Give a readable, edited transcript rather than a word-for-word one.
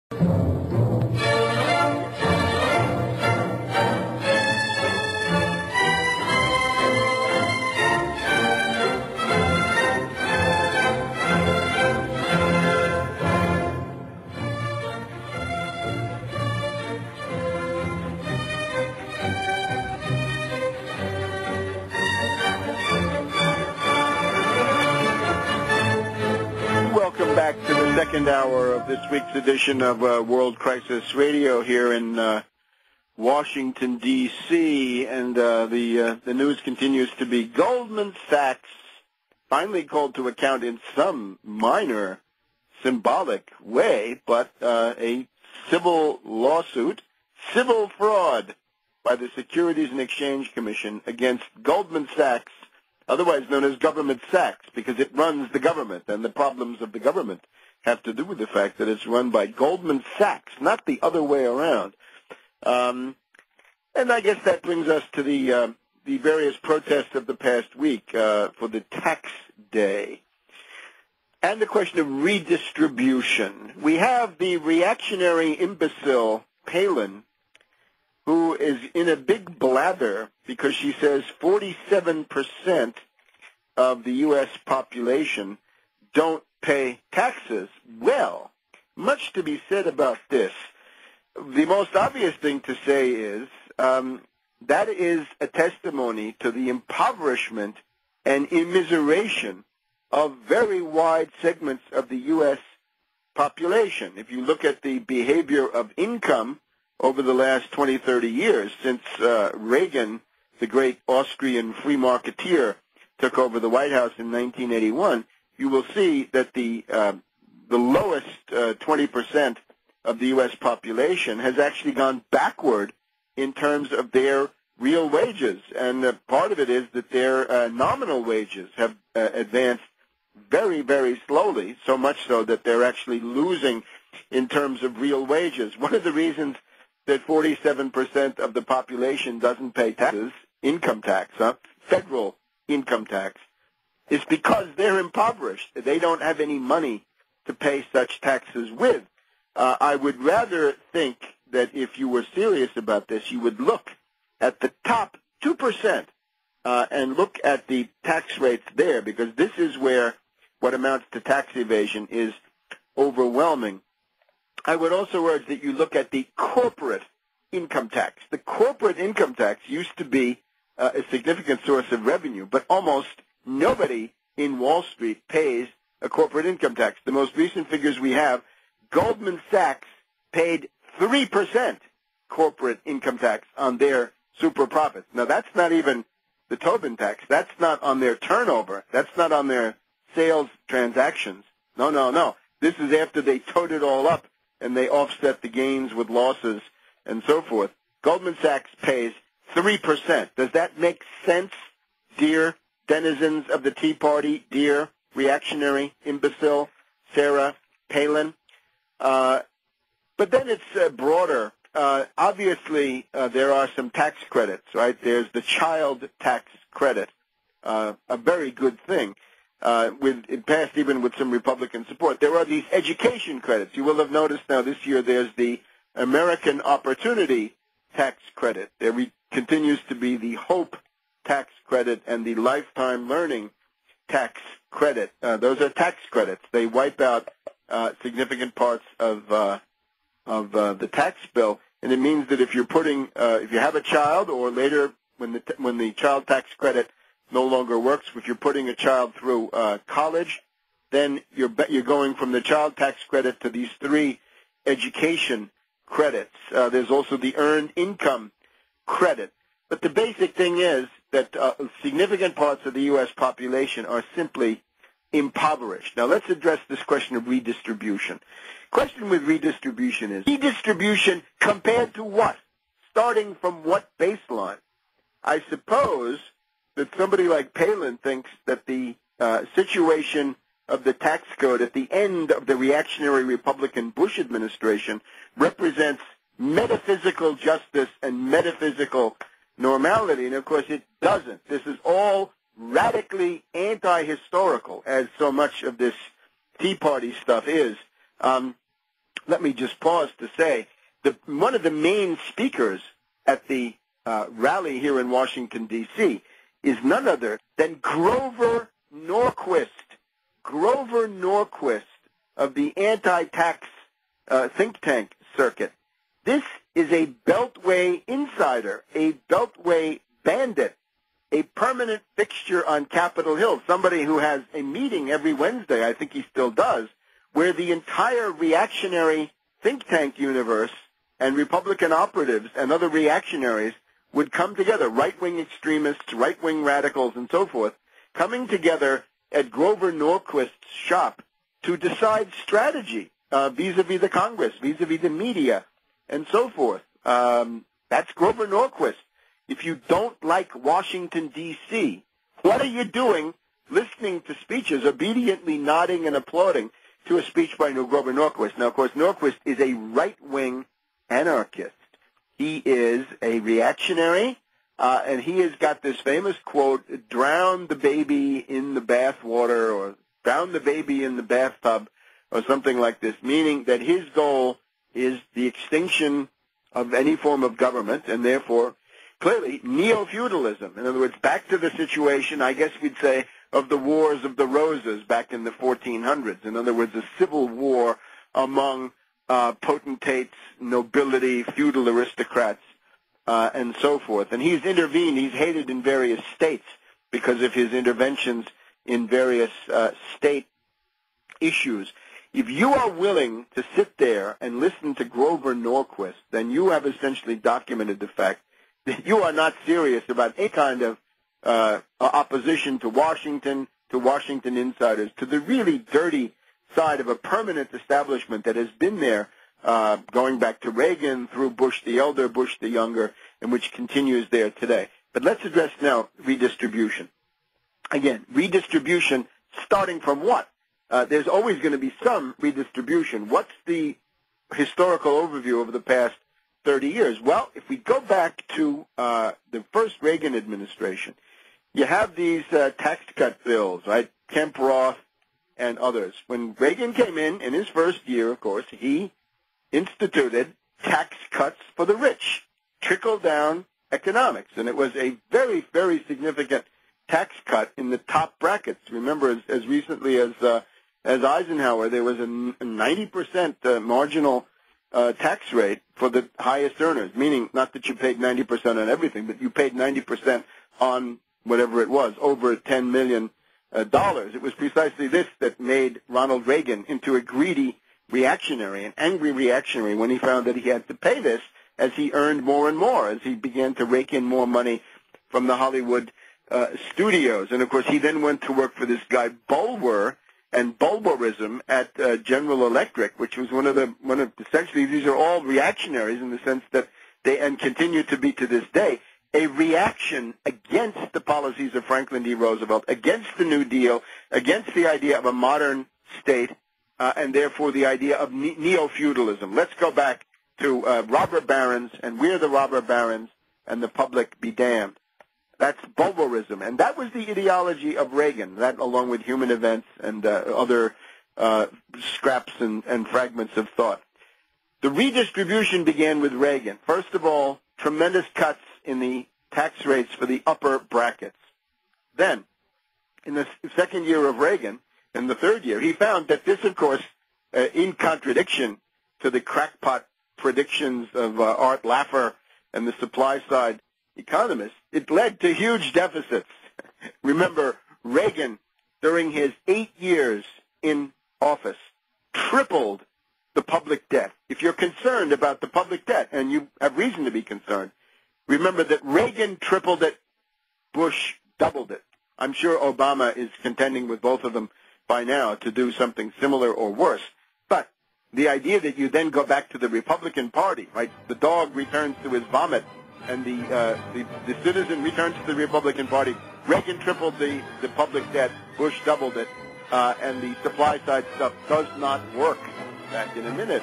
Welcome back to the second hour of this week's edition of World Crisis Radio here in Washington, D.C., and the news continues to be Goldman Sachs finally called to account in some minor symbolic way, but a civil lawsuit, civil fraud by the Securities and Exchange Commission against Goldman Sachs, otherwise known as Government Sachs, because it runs the government, and the problems of the government have to do with the fact that it's run by Goldman Sachs, not the other way around. And I guess that brings us to the various protests of the past week for the tax day. And the question of redistribution. We have the reactionary imbecile Palin, who is in a big blather because she says 47% of the U.S. population don't pay taxes. Well, much to be said about this. The most obvious thing to say is that is a testimony to the impoverishment and immiseration of very wide segments of the U.S. population. If you look at the behavior of income over the last 20, 30 years, since Reagan, the great Austrian free marketeer, took over the White House in 1981, you will see that the lowest 20% of the U.S. population has actually gone backward in terms of their real wages. And part of it is that their nominal wages have advanced very, very slowly, so much so that they're actually losing in terms of real wages. One of the reasons that 47% of the population doesn't pay taxes, income tax, federal income tax, is because they're impoverished. They don't have any money to pay such taxes with. I would rather think that if you were serious about this, you would look at the top 2% and look at the tax rates there, because this is where what amounts to tax evasion is overwhelming. I would also urge that you look at the corporate income tax. The corporate income tax used to be a significant source of revenue, but almost nobody in Wall Street pays a corporate income tax. The most recent figures we have, Goldman Sachs paid 3% corporate income tax on their super profits. Now, that's not even the Tobin tax. That's not on their turnover. That's not on their sales transactions. No. This is after they towed it all up and they offset the gains with losses and so forth. Goldman Sachs pays 3%. Does that make sense, dear denizens of the Tea Party, dear reactionary imbecile Sarah Palin? But then it's broader. Obviously, there are some tax credits, right? There's the child tax credit, a very good thing. It passed even with some Republican support. There are these education credits. You will have noticed now this year there's the American Opportunity Tax Credit. There continues to be the Hope Tax Credit and the Lifetime Learning Tax Credit. Those are tax credits. They wipe out significant parts of the tax bill, and it means that if you're if you have a child, or later when the child tax credit no longer works, if you're putting a child through college, then you're going from the child tax credit to these 3 education credits. There's also the earned income credit. But the basic thing is that significant parts of the U.S. population are simply impoverished. Now, let's address this question of redistribution. Question with redistribution is, redistribution compared to what? Starting from what baseline? I suppose that somebody like Palin thinks that the situation of the tax code at the end of the reactionary Republican Bush administration represents metaphysical justice and metaphysical normality, and of course it doesn't. This is all radically anti-historical, as so much of this Tea Party stuff is. let me just pause to say one of the main speakers at the rally here in Washington, D.C. is none other than Grover Norquist. Grover Norquist of the anti-tax think tank circuit. This is a Beltway insider, a Beltway bandit, a permanent fixture on Capitol Hill, somebody who has a meeting every Wednesday, I think he still does, where the entire reactionary think tank universe and Republican operatives and other reactionaries would come together, right-wing extremists, right-wing radicals, and so forth, coming together at Grover Norquist's shop to decide strategy vis-a-vis the Congress, vis-a-vis the media, and so forth. That's Grover Norquist. If you don't like Washington, D.C., what are you doing listening to speeches, obediently nodding and applauding to a speech by Grover Norquist? Now, of course, Norquist is a right-wing anarchist. He is a reactionary, and he has got this famous quote, drown the baby in the bathwater, or drown the baby in the bathtub, or something like this, meaning that his goal is the extinction of any form of government, and therefore, clearly, neo-feudalism. In other words, back to the situation, I guess we'd say, of the Wars of the Roses back in the 1400s. In other words, a civil war among potentates, nobility, feudal aristocrats, and so forth. And he's intervened. He's hated in various states because of his interventions in various state issues. If you are willing to sit there and listen to Grover Norquist, then you have essentially documented the fact that you are not serious about any kind of opposition to Washington insiders, to the really dirty side of a permanent establishment that has been there going back to Reagan, through Bush the elder, Bush the younger, and which continues there today. But let's address now redistribution. Again, redistribution starting from what? There's always going to be some redistribution. What's the historical overview of the past 30 years? Well, if we go back to the first Reagan administration, you have these tax cut bills, right? Kemp Roth and others. When Reagan came in his first year, of course, he instituted tax cuts for the rich, trickle-down economics. And it was a very, very significant tax cut in the top brackets. Remember, as recently as Eisenhower, there was a 90% marginal tax rate for the highest earners, meaning not that you paid 90% on everything, but you paid 90% on whatever it was, over $10 million. It was precisely this that made Ronald Reagan into a greedy reactionary, an angry reactionary, when he found that he had to pay this as he earned more and more, as he began to rake in more money from the Hollywood studios. And, of course, he then went to work for this guy Bulwer and Bulwerism at General Electric, which was essentially, these are all reactionaries in the sense that they, and continue to be to this day, a reaction against the policies of Franklin D. Roosevelt, against the New Deal, against the idea of a modern state, and therefore the idea of neo-feudalism. Let's go back to robber barons, and we're the robber barons, and the public be damned. That's Bulwerism, and that was the ideology of Reagan, that along with human events and other scraps and fragments of thought. The redistribution began with Reagan. First of all, tremendous cuts in the tax rates for the upper brackets. Then, in the second year of Reagan, in the third year, he found that this, of course, in contradiction to the crackpot predictions of Art Laffer and the supply-side economists, it led to huge deficits. Remember, Reagan, during his 8 years in office, tripled the public debt. If you're concerned about the public debt, and you have reason to be concerned, remember that Reagan tripled it, Bush doubled it. I'm sure Obama is contending with both of them by now to do something similar or worse. But the idea that you then go back to the Republican Party, right? The dog returns to his vomit, and the citizen returns to the Republican Party. Reagan tripled the public debt, Bush doubled it, and the supply side stuff does not work. Back in a minute.